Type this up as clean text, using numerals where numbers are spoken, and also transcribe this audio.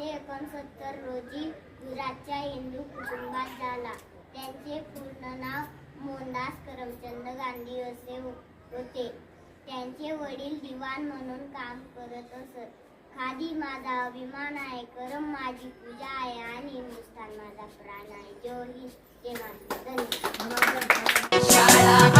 1869 रोजी गुजरातच्या हिंदू कुटुंबात झाला. त्यांचे पूर्ण नाव मोहनदास करमचंद गांधी असे होते. त्यांचे वडील दिवाण म्हणून काम करत असत. खादी माझा अभिमान आहे, करम माझी पूजा आहे आणि हिंदुस्थान माझा प्राण आहे. जय हिंद, जय महाराष्ट्र. धन्यवाद.